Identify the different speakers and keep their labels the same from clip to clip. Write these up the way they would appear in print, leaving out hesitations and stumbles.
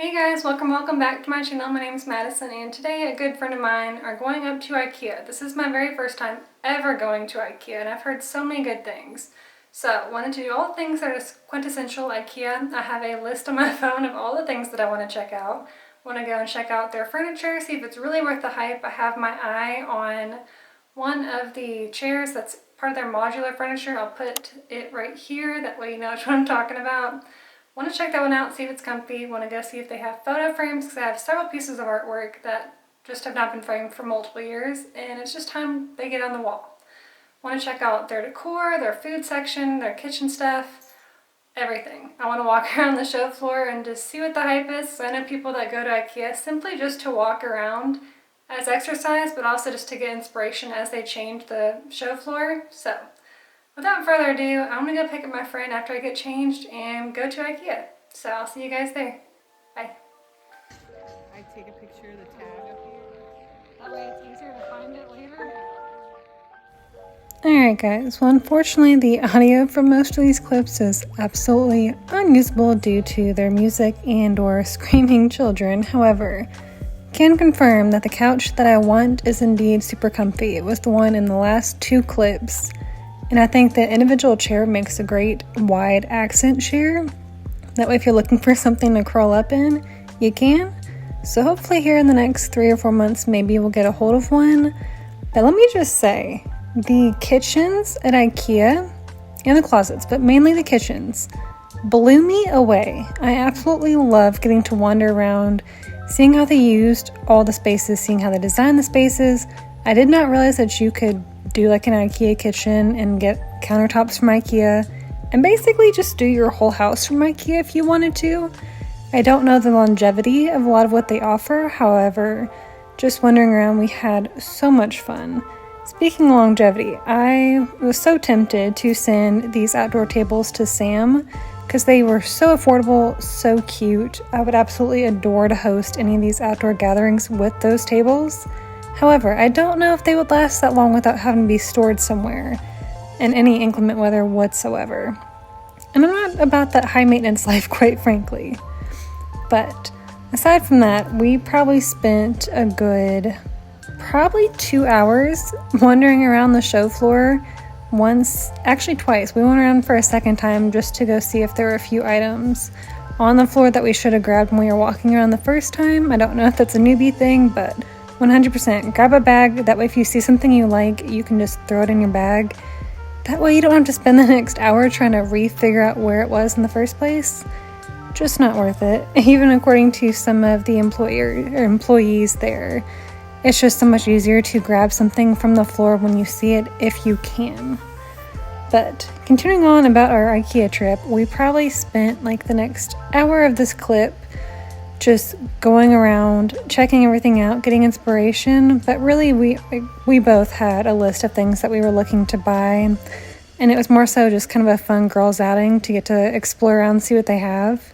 Speaker 1: Hey guys, welcome back to my channel. My name is Madison and today a good friend of mine are going up to Ikea. This is my very first time ever going to Ikea and I've heard so many good things. So, wanted to do all the things that are quintessential Ikea. I have a list on my phone of all the things that I want to check out. Want to go and check out their furniture, see if it's really worth the hype. I have my eye on one of the chairs that's part of their modular furniture. I'll put it right here, that way you know which one I'm talking about. Want to check that one out, see if it's comfy. Want to go see if they have photo frames because I have several pieces of artwork that just have not been framed for multiple years and it's just time they get on the wall. Want to check out their decor, their food section, their kitchen stuff, everything. I want to walk around the show floor and just see what the hype is. I know people that go to Ikea simply just to walk around as exercise, but also just to get inspiration as they change the show floor. So, without further ado, I'm going to go pick up my friend after I get changed and go to Ikea. So I'll see you guys there. Bye. I take a picture of the tag up here. That way it's easier to find it later. Alright guys, well unfortunately the audio for most of these clips is absolutely unusable due to their music and or screaming children. However, can confirm that the couch that I want is indeed super comfy. It was the one in the last two clips. And I think the individual chair makes a great wide accent chair. That way if you're looking for something to curl up in, you can. So hopefully here in the next 3 or 4 months, maybe we'll get a hold of one. But let me just say, the kitchens at Ikea, and the closets, but mainly the kitchens, blew me away. I absolutely love getting to wander around, seeing how they used all the spaces, seeing how they designed the spaces. I did not realize that you could do like an Ikea kitchen and get countertops from Ikea and basically just do your whole house from Ikea if you wanted to. I don't know the longevity of a lot of what they offer, however, just wandering around we had so much fun. Speaking of longevity, I was so tempted to send these outdoor tables to Sam because they were so affordable, so cute. I would absolutely adore to host any of these outdoor gatherings with those tables. However, I don't know if they would last that long without having to be stored somewhere in any inclement weather whatsoever. And I'm not about that high maintenance life, quite frankly. But aside from that, we probably spent a good, 2 hours wandering around the show floor. Twice. We went around for a second time just to go see if there were a few items on the floor that we should have grabbed when we were walking around the first time. I don't know if that's a newbie thing, but 100%. Grab a bag. That way if you see something you like, you can just throw it in your bag. That way you don't have to spend the next hour trying to re-figure out where it was in the first place. Just not worth it. Even according to some of the employees there, it's just so much easier to grab something from the floor when you see it if you can. But continuing on about our Ikea trip, we probably spent like the next hour of this clip just going around, checking everything out, getting inspiration. But really, we both had a list of things that we were looking to buy. And it was more so just kind of a fun girls outing to get to explore around and see what they have.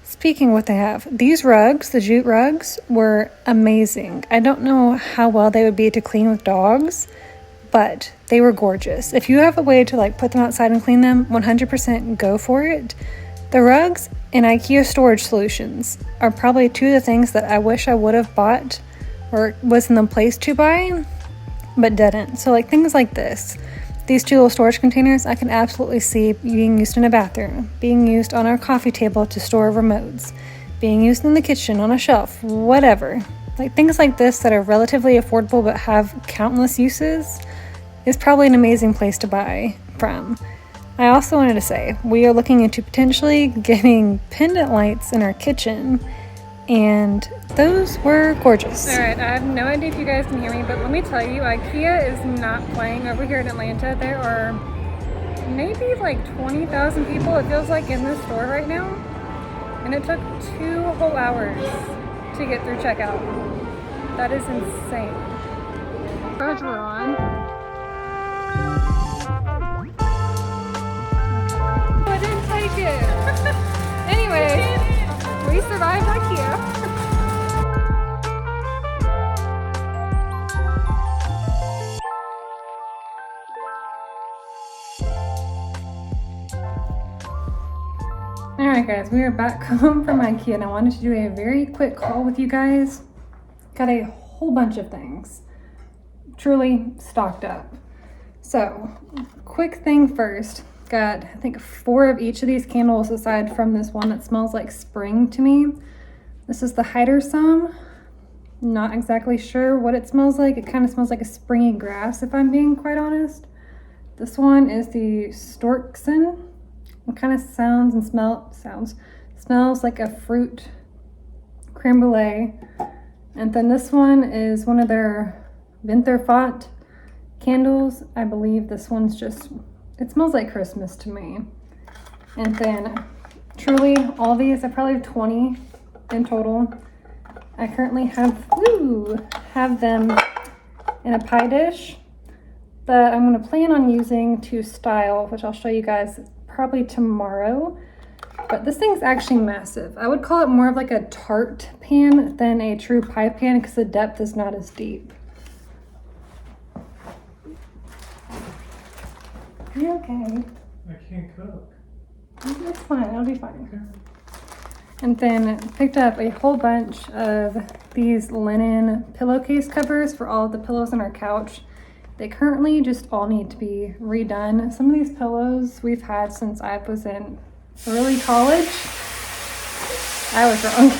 Speaker 1: Speaking of what they have, these rugs, the jute rugs, were amazing. I don't know how well they would be to clean with dogs, but they were gorgeous. If you have a way to like put them outside and clean them, 100% go for it. The rugs and Ikea storage solutions are probably two of the things that I wish I would have bought or was in the place to buy, but didn't. So like things like this. These two little storage containers I can absolutely see being used in a bathroom, being used on our coffee table to store remotes, being used in the kitchen on a shelf, whatever. Like things like this that are relatively affordable but have countless uses is probably an amazing place to buy from. I also wanted to say, we are looking into potentially getting pendant lights in our kitchen, and those were gorgeous. Alright, I have no idea if you guys can hear me, but let me tell you, Ikea is not playing over here in Atlanta. There are maybe like 20,000 people, it feels like, in this store right now, and it took 2 whole hours to get through checkout. That is insane. Roads we're on. I didn't take it. Anyway, we survived Ikea. Alright guys, we are back home from Ikea and I wanted to do a very quick haul with you guys. Got a whole bunch of things. Truly stocked up. So, quick thing first. Got, I think, 4 of each of these candles aside from this one that smells like spring to me. This is the Wholesome. Not exactly sure what it smells like. It kind of smells like a springy grass if I'm being quite honest. This one is the Wholesome. It kind of smells like a fruit creme brulee. And then this one is one of their Winterfott candles. I believe this one's just, it smells like Christmas to me. And then truly all these, I probably have 20 in total. I currently have them in a pie dish that I'm going to plan on using to style, which I'll show you guys probably tomorrow. But this thing's actually massive. I would call it more of like a tart pan than a true pie pan because the depth is not as deep. Are you okay?
Speaker 2: I can't cook.
Speaker 1: It's fine, it'll be fine. Okay. And then picked up a whole bunch of these linen pillowcase covers for all of the pillows on our couch. They currently just all need to be redone. Some of these pillows we've had since I was in early college. I was wrong.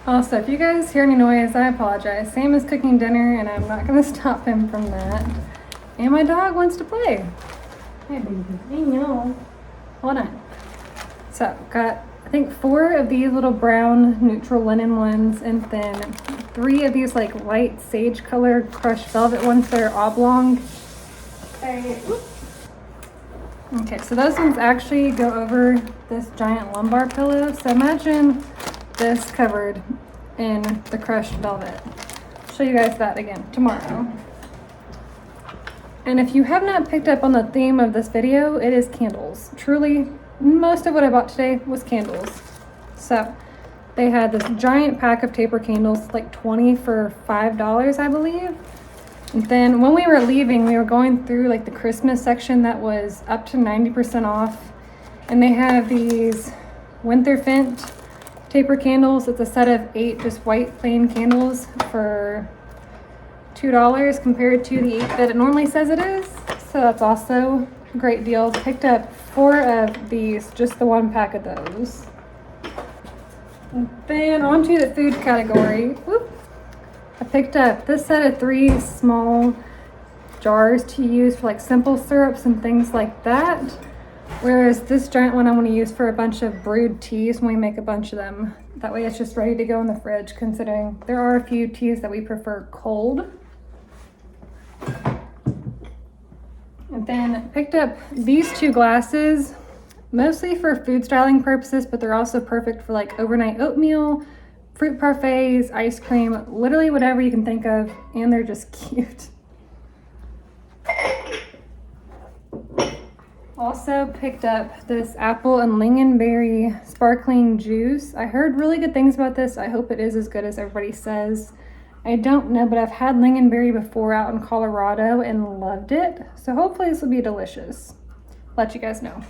Speaker 1: Also, if you guys hear any noise, I apologize. Sam is cooking dinner and I'm not gonna stop him from that. And my dog wants to play. Hey baby, I know. Hold on. So, got I think 4 of these little brown neutral linen ones and then 3 of these like light sage colored crushed velvet ones that are oblong. Okay, so those ones actually go over this giant lumbar pillow. So imagine this covered in the crushed velvet. I'll show you guys that again tomorrow. And if you have not picked up on the theme of this video, it is candles. Truly, most of what I bought today was candles. So they had this giant pack of taper candles, like 20 for $5, I believe. And then when we were leaving, we were going through like the Christmas section that was up to 90% off. And they have these Winterfint taper candles. It's a set of 8 just white plain candles for $2 compared to the 8 that it normally says it is. So that's also a great deal. Picked up 4 of these, just the 1 pack of those. And then onto the food category. Whoop. I picked up this set of 3 small jars to use for like simple syrups and things like that. Whereas this giant one I'm going to use for a bunch of brewed teas when we make a bunch of them. That way it's just ready to go in the fridge, considering there are a few teas that we prefer cold. And then picked up these 2 glasses, mostly for food styling purposes, but they're also perfect for like overnight oatmeal, fruit parfaits, ice cream, literally whatever you can think of, and they're just cute. Also picked up this apple and lingonberry sparkling juice. I heard really good things about this. I hope it is as good as everybody says. I don't know, but I've had lingonberry before out in Colorado and loved it. So hopefully this will be delicious. Let you guys know.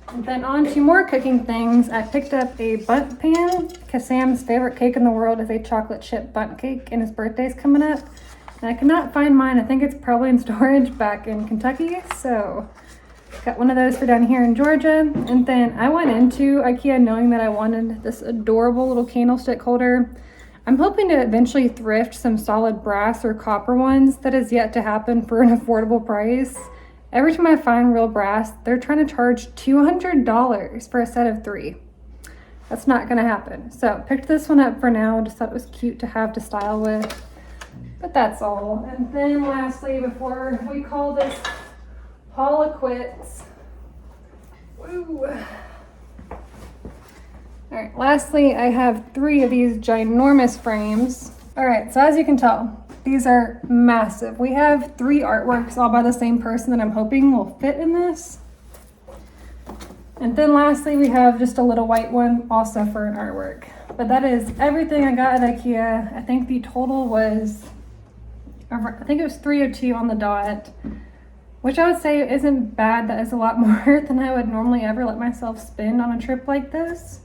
Speaker 1: And then on to more cooking things. I picked up a bundt pan because Sam's favorite cake in the world is a chocolate chip bundt cake and his birthday's coming up. And I could not find mine. I think it's probably in storage back in Kentucky. So got one of those for down here in Georgia. And then I went into Ikea knowing that I wanted this adorable little candlestick holder. I'm hoping to eventually thrift some solid brass or copper ones. That is yet to happen for an affordable price. Every time I find real brass, they're trying to charge $200 for a set of 3. That's not gonna happen. So picked this one up for now. Just thought it was cute to have to style with. But that's all. And then lastly, before we call this haul a quits. Woo. All right, lastly, I have 3 of these ginormous frames. All right, so as you can tell, these are massive. We have 3 artworks all by the same person that I'm hoping will fit in this. And then lastly, we have just a little white one also for an artwork. But that is everything I got at Ikea. I think the total was, I think it was 302 on the dot. which I would say isn't bad. That is a lot more than I would normally ever let myself spend on a trip like this.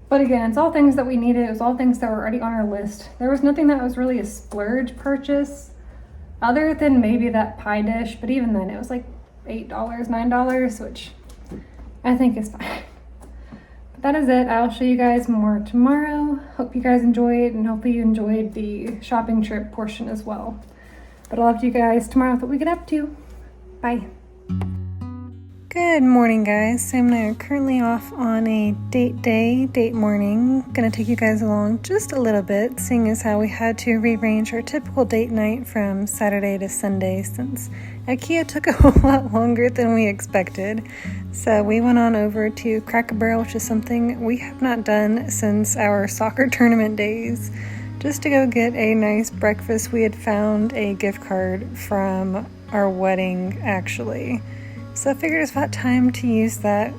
Speaker 1: But again, it's all things that we needed. It was all things that were already on our list. There was nothing that was really a splurge purchase other than maybe that pie dish. But even then, it was like $8, $9, which I think is fine. But that is it. I'll show you guys more tomorrow. Hope you guys enjoyed, and hopefully you enjoyed the shopping trip portion as well. But I'll talk to you guys tomorrow with what we get up to. Bye. Good morning, guys. Sam and I are currently off on a date morning. Gonna take you guys along just a little bit, seeing as how we had to rearrange our typical date night from Saturday to Sunday since Ikea took a whole lot longer than we expected. So we went on over to Cracker Barrel, which is something we have not done since our soccer tournament days, just to go get a nice breakfast. We had found a gift card from our wedding, actually. So I figured it's about time to use that.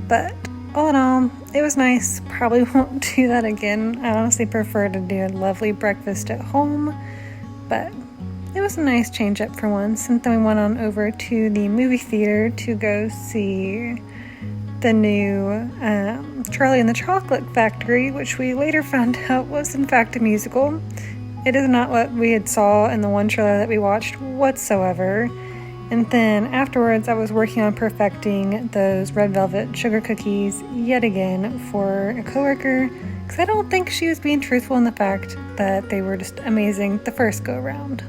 Speaker 1: But all in all, it was nice. Probably won't do that again. I honestly prefer to do a lovely breakfast at home. But it was a nice change up for once. And then we went on over to the movie theater to go see the new Charlie and the Chocolate Factory, which we later found out was in fact a musical. It is not what we had saw in the one trailer that we watched whatsoever. And then afterwards, I was working on perfecting those red velvet sugar cookies yet again for a coworker, because I don't think she was being truthful in the fact that they were just amazing the first go around.